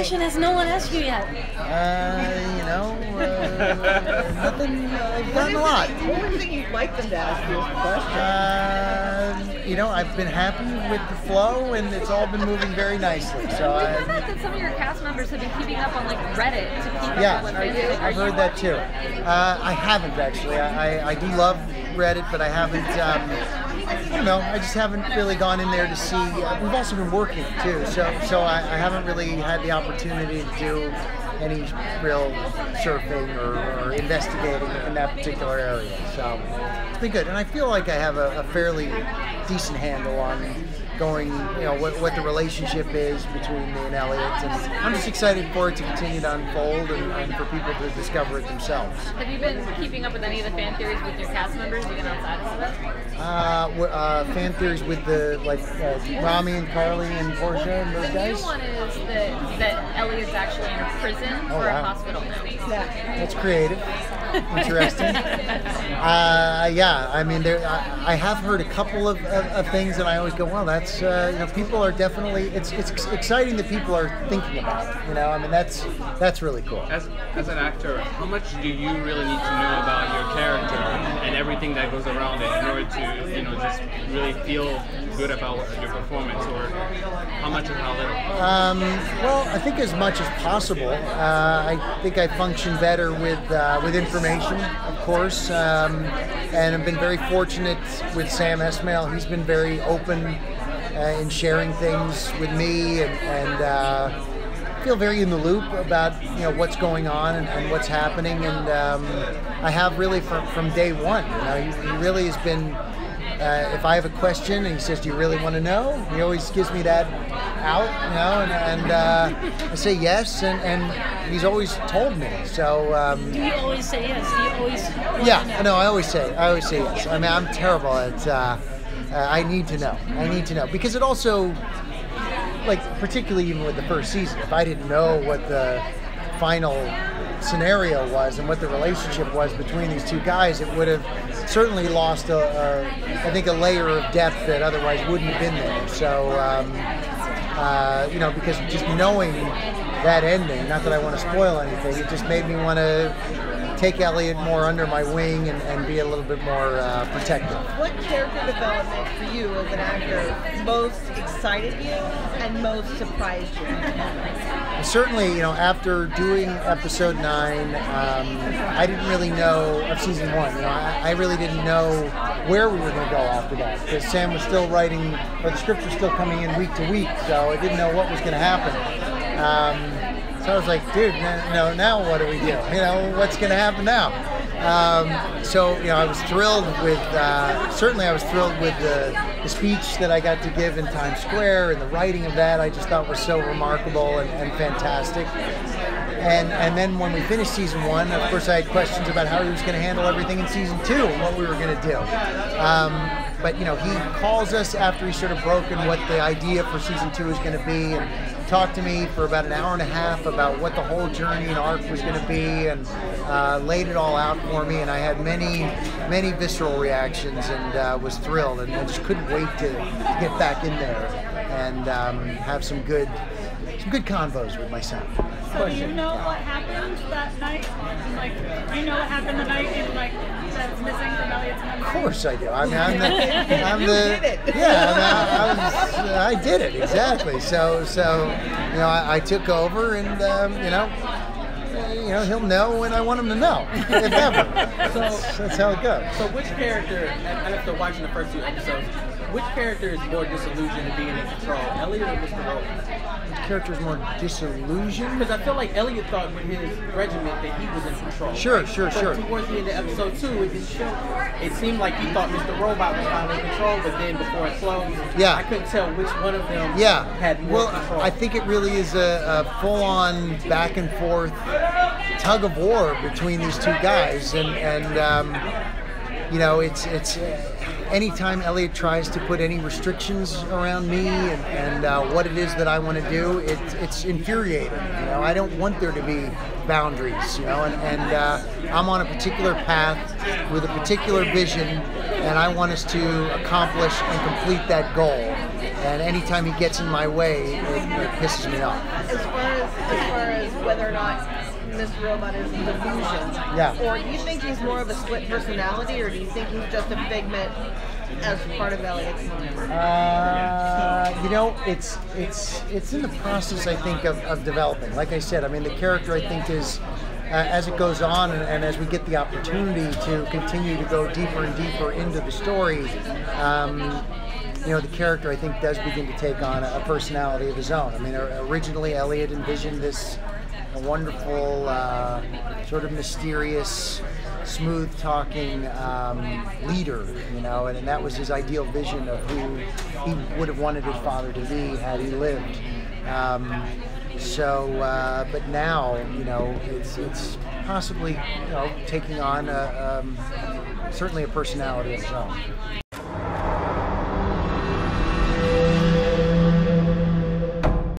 question has no one asked you yet? You know, nothing. I've gotten a lot. What would you think you'd like them to ask you as a question? You know, I've been happy with the flow, and it's all been moving very nicely. So We found out that some of your cast members have been keeping up on like Reddit to keep up with what they're doing. I've heard that too. I haven't actually. I do love Reddit, but I haven't. I don't know. I just haven't really gone in there to see. We've also been working too, so I haven't really had the opportunity to do any real surfing or investigating in that particular area. So it's been good, and I feel like I have a fairly decent handle on going, you know, what the relationship is between me and Elliot, and I'm just excited for it to continue to unfold and for people to discover it themselves. Have you been keeping up with any of the fan theories with your cast members, even outside of that? Fan theories with the Rami and Carly and Portia and those guys. The new one is that Elliot's actually in a prison for a hospital now. That's creative. Interesting. Yeah, I mean, I have heard a couple of things, and I always go, well, that's you know, people are definitely. It's exciting that people are thinking about it. You know, I mean, that's really cool. As an actor, how much do you really need to know about your character and everything that goes around it in order to, you know, just really feel good about your performance, or how much and how little? Well, I think as much as possible. I think I function better with information, of course, and I've been very fortunate with Sam Esmail. He's been very open in sharing things with me, and feel very in the loop about, you know, what's going on and what's happening, and I have really from day one. You know, he really has been. If I have a question and he says, "Do you really want to know?" He always gives me that out, you know, and I say yes, and he's always told me. So. Do you always say yes? Do you always? No, I always say yes. I mean, I'm terrible at. I need to know. I need to know because it also, like, particularly even with the first season, if I didn't know what the final scenario was and what the relationship was between these two guys, it would have certainly lost I think a layer of depth that otherwise wouldn't have been there. So you know, because just knowing that ending, not that I want to spoil anything, it just made me want to take Elliot more under my wing and be a little bit more protective. What character development for you as an actor most excited you and most surprised you? Certainly, you know, after doing episode 9, I didn't really know of season 1. You know, I really didn't know where we were going to go after that because Sam was still writing, or the scripts were still coming in week to week, so I didn't know what was going to happen. So I was like, dude, no, now what do we do? You know, what's going to happen now? So, you know, I was thrilled with, certainly I was thrilled with the speech that I got to give in Times Square, and the writing of that I just thought was so remarkable and fantastic. And then when we finished season 1, of course I had questions about how he was going to handle everything in season 2 and what we were going to do. But, you know, he calls us after he's sort of broken what the idea for season 2 is going to be, and talked to me for about an hour and a half about what the whole journey and arc was going to be, and laid it all out for me, and I had many visceral reactions, and was thrilled, and I just couldn't wait to get back in there and have some good convos with my son. So do you know what happened that night? Like, do you know what happened the night in, like, that's missing from Elliot's memory? Of course I do. I mean, I'm You did it. Yeah, I did it, exactly. So you know, I took over, and you know, he'll know when I want him to know, if ever. That's how it goes. So which character, and after watching the first 2 episodes, which character is more disillusioned to being in control, Elliot or Mr. Rowe? Which character is more disillusioned? Because I feel like Elliot thought with his regiment that he was in control. Sure. But towards the end of episode 2, it seemed like he thought Mr. Robot was finally in control, but then before it closed, I couldn't tell which one of them had more control. I think it really is a full-on back and forth tug of war between these two guys, and you know, it's anytime Elliot tries to put any restrictions around me and what it is that I want to do, it's infuriating. You know, I don't want there to be boundaries. You know, and I'm on a particular path with a particular vision, and I want us to accomplish and complete that goal. And anytime he gets in my way, it pisses me off. As far as as far as whether or not Mr. Robot is a delusion? Yeah. Or do you think he's more of a split personality, or do you think he's just a figment as part of Elliot's mind? You know, it's in the process, I think, of developing. Like I said, I mean, the character, I think, is as it goes on and as we get the opportunity to continue to go deeper and deeper into the story, you know, the character, I think, does begin to take on a personality of his own. I mean, originally Elliot envisioned this wonderful, sort of mysterious, smooth-talking leader, you know, and that was his ideal vision of who he would have wanted his father to be had he lived. But now, you know, it's possibly, you know, taking on certainly a personality of his own.